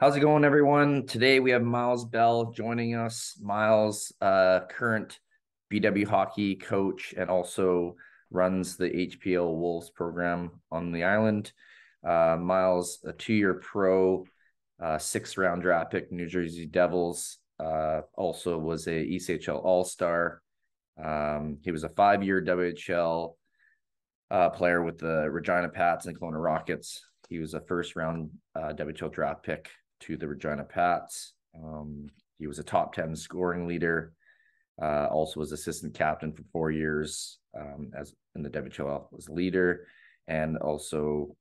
How's it going, everyone? Today we have Myles Bell joining us. Myles, current BW hockey coach, and also runs the HPL Wolves program on the island. Myles, a 2-year pro, sixth-round draft pick, New Jersey Devils. Also was a ECHL All-Star. He was a 5-year WHL player with the Regina Pats and Kelowna Rockets. He was a first-round WHL draft pick to the Regina Pats. He was a top 10 scoring leader. Also was assistant captain for 4 years as in the WHL as leader, and also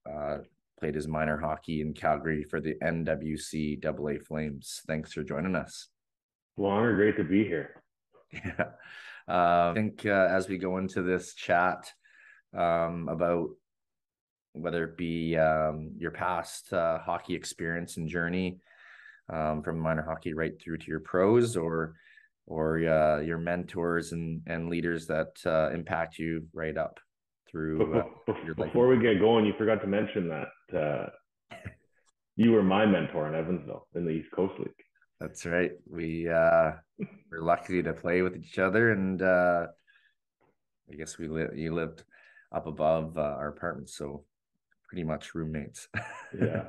played his minor hockey in Calgary for the NWC AA Flames. Thanks for joining us. Well, honor, great to be here. Yeah. I think as we go into this chat about whether it be your past hockey experience and journey from minor hockey right through to your pros, or your mentors and leaders that impact you right up through your life. Before we get going, you forgot to mention that you were my mentor in Evansville in the East Coast League. That's right. We're lucky to play with each other, and I guess you lived up above our apartment, so pretty much roommates. Yeah.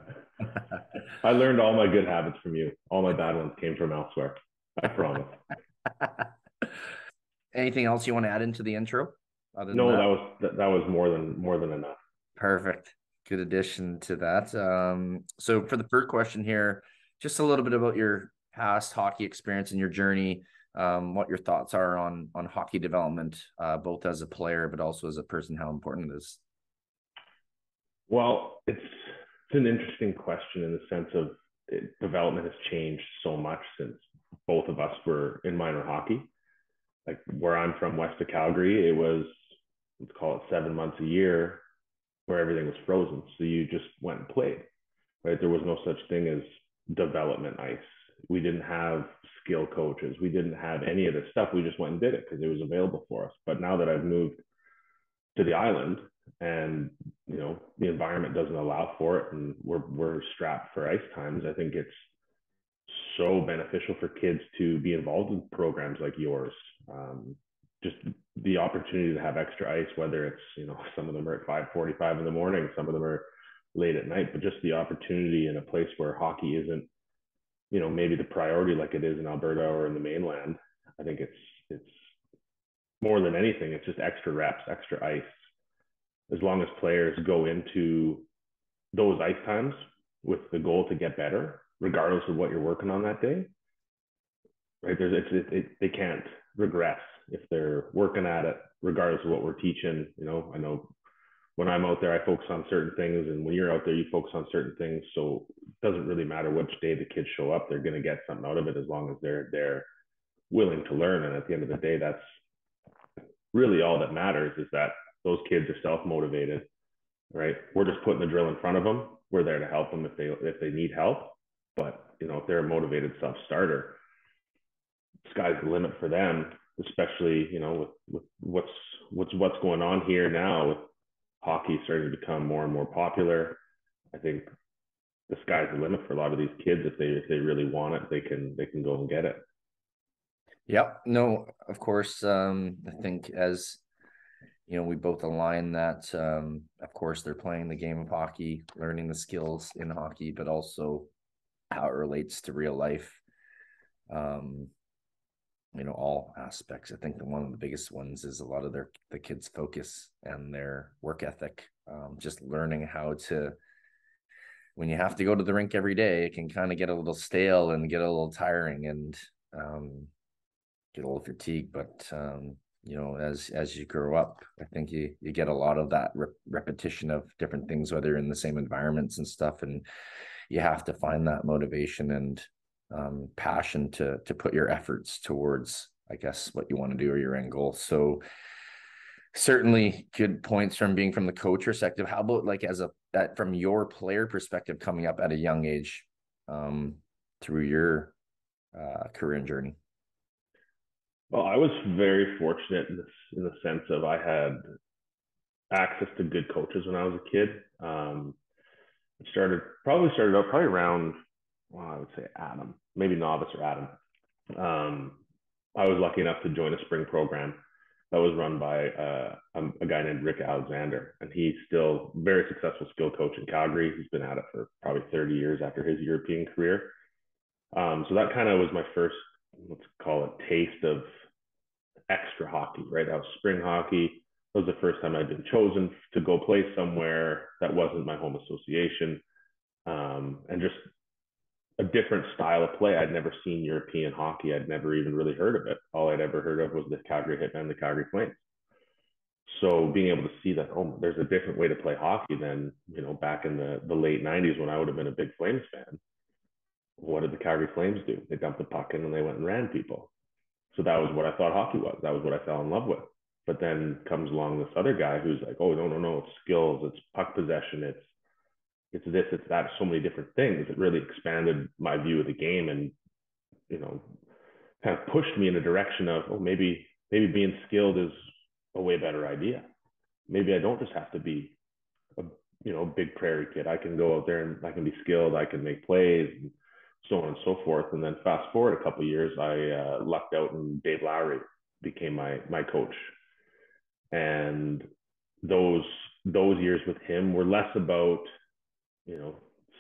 I learned all my good habits from you. All my bad ones came from elsewhere. I promise. Anything else you want to add into the intro? No, that was more than enough. Perfect. Good addition to that. So for the first question here, just a little bit about your past hockey experience and your journey, what your thoughts are on hockey development, both as a player but also as a person, how important it is. Well, it's an interesting question in the sense of development has changed so much since both of us were in minor hockey. Like where I'm from, west of Calgary, it was, let's call it 7 months a year where everything was frozen. So you just went and played, right? There was no such thing as development ice. We didn't have skill coaches. We didn't have any of this stuff. We just went and did it because it was available for us. But now that I've moved to the island and, the environment doesn't allow for it and we're strapped for ice times, I think it's so beneficial for kids to be involved in programs like yours. Just the opportunity to have extra ice, whether it's, some of them are at 5:45 in the morning, some of them are late at night, but just the opportunity in a place where hockey isn't, maybe the priority like it is in Alberta or in the mainland. I think it's more than anything, it's just extra reps, extra ice. As long as players go into those ice times with the goal to get better, regardless of what you're working on that day, right? They can't regress if they're working at it, regardless of what we're teaching. I know when I'm out there, I focus on certain things, and when you're out there, you focus on certain things. So it doesn't really matter which day the kids show up; they're going to get something out of it as long as they're willing to learn. And at the end of the day, that's really all that matters, is that those kids are self-motivated, right? We're just putting the drill in front of them. We're there to help them if they need help. But if they're a motivated self-starter, sky's the limit for them, especially with what's going on here now with hockey starting to become more and more popular. I think the sky's the limit for a lot of these kids. If they really want it, they can go and get it. Yep. No, of course. I think as we both align that, of course, they're playing the game of hockey, learning the skills in hockey, but also how it relates to real life. All aspects. I think one of the biggest ones is a lot of the kids' focus and their work ethic. Just learning how to, when you have to go to the rink every day, it can kind of get a little stale and get a little tiring and get a little fatigued. But as you grow up, I think you get a lot of that repetition of different things, whether you're in the same environments and stuff, and you have to find that motivation and passion to put your efforts towards, I guess, what you want to do or your end goal. So certainly good points from the coach perspective. How about from your player perspective, coming up at a young age through your career and journey? Well, I was very fortunate in the sense of I had access to good coaches when I was a kid. Started out probably around well, I would say Adam, maybe novice or Adam. Um, I was lucky enough to join a spring program that was run by a guy named Rick Alexander, and he's still a very successful skill coach in Calgary. He's been at it for probably 30 years after his European career. So that kind of was my first, let's call it, taste of extra hockey, right? That was spring hockey. That was the first time I'd been chosen to go play somewhere that wasn't my home association, and just a different style of play. I'd never seen European hockey. I'd never even really heard of it. All I'd ever heard of was the Calgary Hitmen, the Calgary Flames. So being able to see that, oh, there's a different way to play hockey than, back in the late 90s when I would have been a big Flames fan. What did the Calgary Flames do? They dumped the puck in and they went and ran people. So that was what I thought hockey was. That was what I fell in love with. But then comes along this other guy who's like, oh, no, no, no, it's skills, it's puck possession, it's this, it's that, so many different things. It really expanded my view of the game, and you know, kind of pushed me in a direction of, oh, maybe being skilled is a way better idea. Maybe I don't just have to be a big prairie kid. I can go out there and I can be skilled. I can make plays, and so on and so forth. And then fast forward a couple of years, I lucked out and Dave Lowry became my coach. And those years with him were less about you know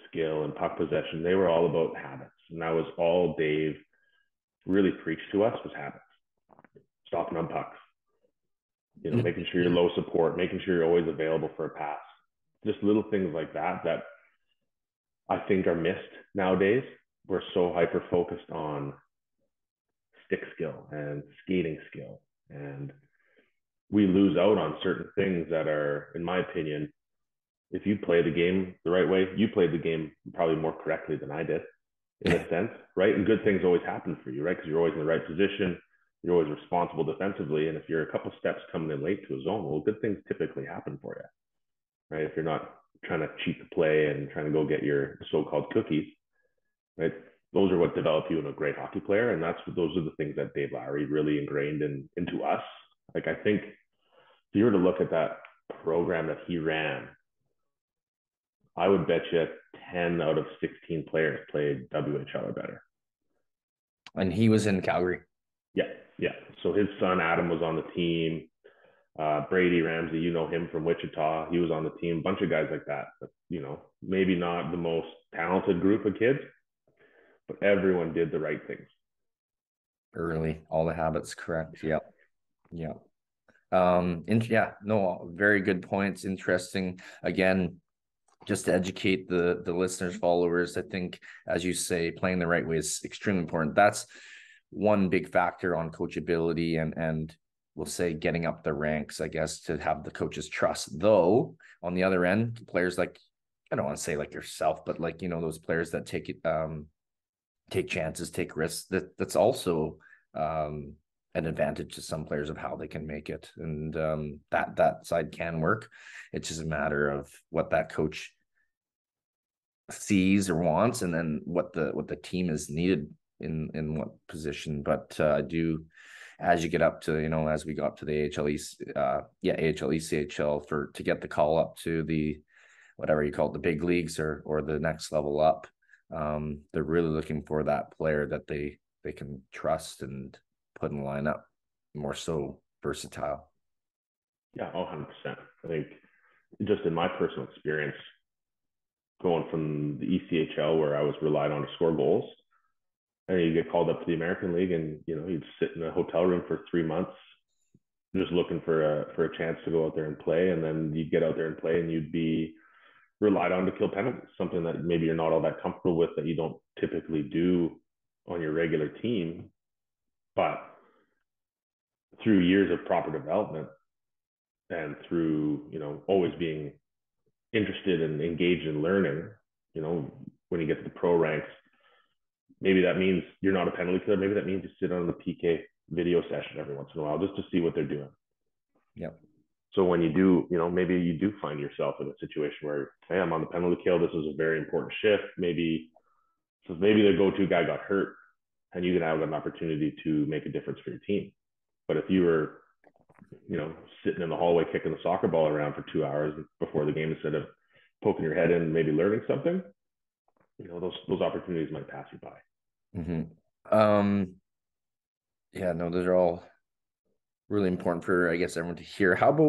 skill and puck possession. They were all about habits, and that was all Dave really preached to us was habits. Stopping on pucks, making sure you're low support, making sure you're always available for a pass. Just little things like that I think are missed nowadays. We're so hyper focused on stick skill and skating skill, and we lose out on certain things that are, in my opinion, if you play the game the right way, you played the game probably more correctly than I did, in a sense, right? And good things always happen for you, right? Because you're always in the right position, you're always responsible defensively, and if you're a couple steps coming in late to a zone, well, good things typically happen for you, right? If you're not trying to cheat the play and trying to go get your so-called cookies, right? Those are what develop you into a great hockey player, and those are the things that Dave Lowry really ingrained into us. Like, I think if you were to look at that program that he ran, I would bet you 10 out of 16 players played WHL or better. And he was in Calgary. Yeah, yeah. So his son Adam was on the team. Brady Ramsey, you know him from Wichita. He was on the team. A bunch of guys like that. But, maybe not the most talented group of kids, but everyone did the right things Early, all the habits correct. Yep. Yep. Yeah, no, very good points. Interesting. Again, just to educate the listeners, followers, I think, as you say, playing the right way is extremely important. That's one big factor on coachability and we'll say getting up the ranks, I guess, to have the coach's trust. Though on the other end, players like, I don't want to say like yourself, but like, those players that take chances, take risks, that's also an advantage to some players of how they can make it. And that side can work. It's just a matter of what that coach sees or wants, and then what the team is needed in what position. But I do, as you get up to, as we got up to the AHL AHL ECHL to get the call up to the whatever you call it, the big leagues or the next level up, they're really looking for that player that they can trust and put in the lineup, more so versatile. Yeah, 100%. I think just in my personal experience, going from the ECHL where I was relied on to score goals, and you get called up to the American League, and you'd sit in a hotel room for 3 months, just looking for a chance to go out there and play, and then you'd get out there and play, and you'd be relied on to kill penalties, something that maybe you're not all that comfortable with, that you don't typically do on your regular team, but through years of proper development and through always being interested and engaged in learning, when you get to the pro ranks, maybe that means you're not a penalty killer. Maybe that means you sit on the PK video session every once in a while just to see what they're doing. Yeah. So when you do, maybe you do find yourself in a situation where, hey, I'm on the penalty kill. This is a very important shift. Maybe the go-to guy got hurt, and you can have an opportunity to make a difference for your team. But if you were, sitting in the hallway kicking the soccer ball around for 2 hours before the game instead of poking your head in and maybe learning something, those opportunities might pass you by. Yeah, no, those are all really important for, I guess, everyone to hear. How about